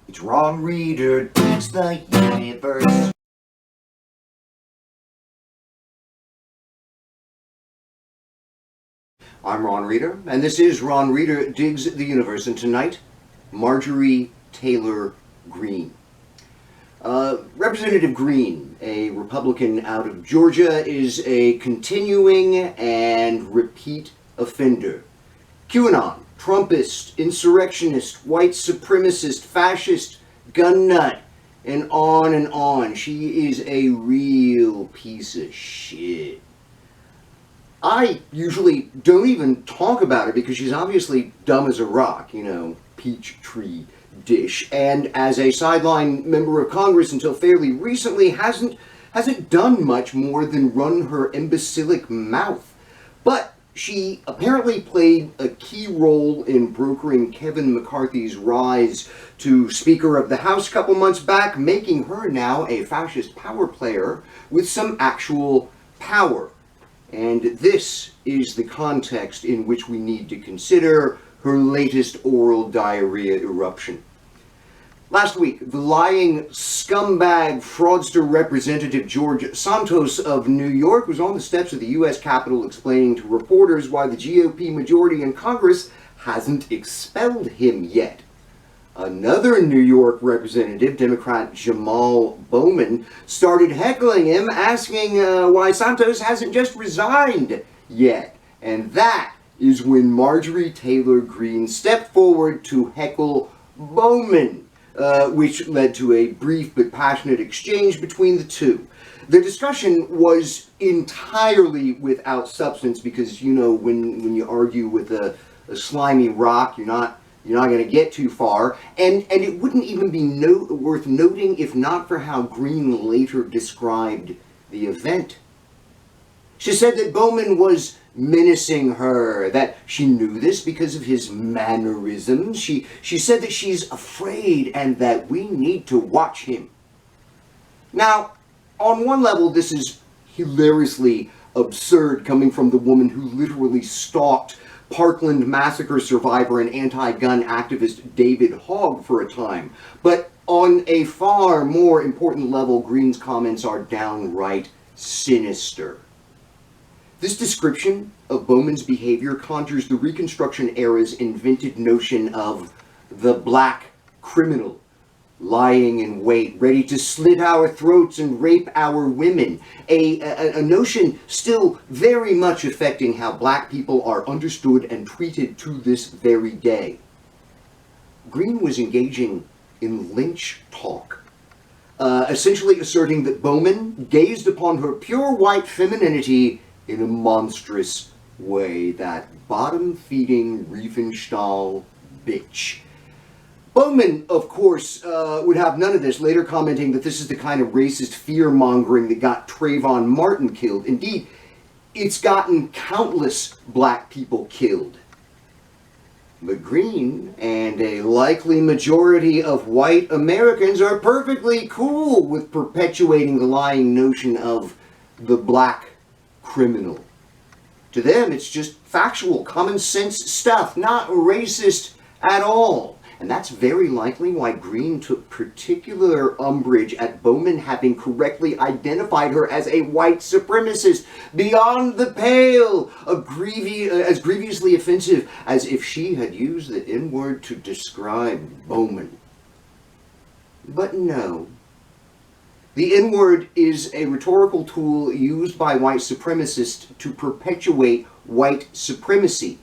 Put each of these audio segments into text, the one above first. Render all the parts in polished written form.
It's Ron Reader Digs the Universe. I'm Ron Reader, and this is Ron Reader Digs the Universe, and tonight, Marjorie Taylor Greene. Representative Greene, a Republican out of Georgia, is a continuing and repeat offender. QAnon, Trumpist, insurrectionist, white supremacist, fascist, gun nut, and on and on. She is a real piece of shit. I usually don't even talk about her because she's obviously dumb as a rock, peach tree dish, and as a sideline member of Congress until fairly recently hasn't done much more than run her imbecilic mouth. But she apparently played a key role in brokering Kevin McCarthy's rise to Speaker of the House a couple months back, making her now a fascist power player with some actual power. And this is the context in which we need to consider her latest oral diarrhea eruption. Last week, the lying scumbag fraudster representative George Santos of New York was on the steps of the U.S. Capitol explaining to reporters why the GOP majority in Congress hasn't expelled him yet. Another New York representative, Democrat Jamal Bowman, started heckling him, asking why Santos hasn't just resigned yet. And that is when Marjorie Taylor Greene stepped forward to heckle Bowman, which led to a brief but passionate exchange between the two. The discussion was entirely without substance because, when you argue with a slimy rock, you're not going to get too far, and it wouldn't even be worth noting if not for how Greene later described the event. She said that Bowman was menacing her, that she knew this because of his mannerisms. She said that she's afraid and that we need to watch him. Now, on one level, this is hilariously absurd coming from the woman who literally stalked Parkland massacre survivor and anti-gun activist David Hogg for a time. But on a far more important level, Greene's comments are downright sinister. This description of Bowman's behavior conjures the Reconstruction era's invented notion of the black criminal, lying in wait, ready to slit our throats and rape our women. A notion still very much affecting how black people are understood and treated to this very day. Greene was engaging in lynch talk, essentially asserting that Bowman gazed upon her pure white femininity in a monstrous way, that bottom-feeding Riefenstahl bitch. Bowman, of course, would have none of this, later commenting that this is the kind of racist fear-mongering that got Trayvon Martin killed. Indeed, it's gotten countless black people killed. But Greene and a likely majority of white Americans are perfectly cool with perpetuating the lying notion of the black criminal. To them, it's just factual, common sense stuff, not racist at all. And that's very likely why Greene took particular umbrage at Bowman having correctly identified her as a white supremacist, beyond the pale, as grievously offensive as if she had used the N-word to describe Bowman. But no. The N-word is a rhetorical tool used by white supremacists to perpetuate white supremacy.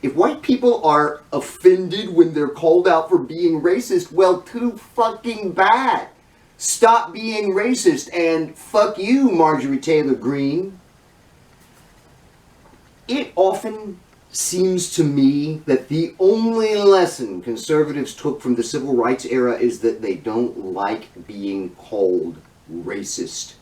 If white people are offended when they're called out for being racist, well, too fucking bad. Stop being racist, and fuck you, Marjorie Taylor Greene. It often seems to me that the only lesson conservatives took from the civil rights era is that they don't like being called racist.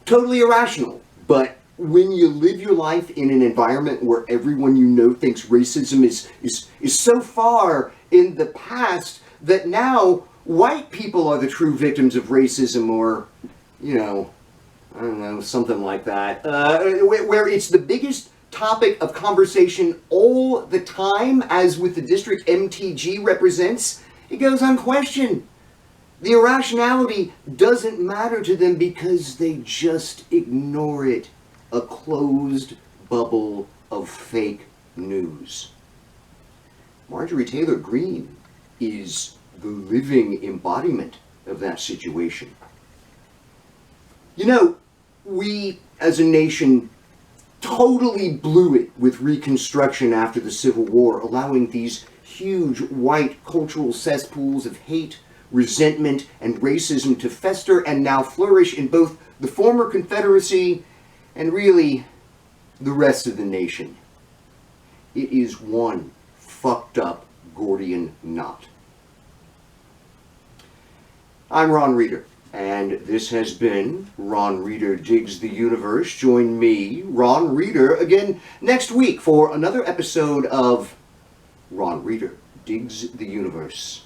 Totally irrational, but when you live your life in an environment where everyone you know thinks racism is so far in the past that now white people are the true victims of racism, or, I don't know, something like that, where it's the biggest topic of conversation all the time, as with the district MTG represents, It goes unquestioned. The irrationality doesn't matter to them because they just ignore it. A closed bubble of fake news. Marjorie Taylor Greene is the living embodiment of that situation. You know, we as a nation totally blew it with Reconstruction after the Civil War, allowing these huge white cultural cesspools of hate, resentment, and racism to fester and now flourish in both the former Confederacy and really the rest of the nation. It is one fucked up Gordian knot. I'm Ron Reeder, and this has been Ron Reeder Digs the Universe. Join me, Ron Reeder, again next week for another episode of Ron Reeder Digs the Universe.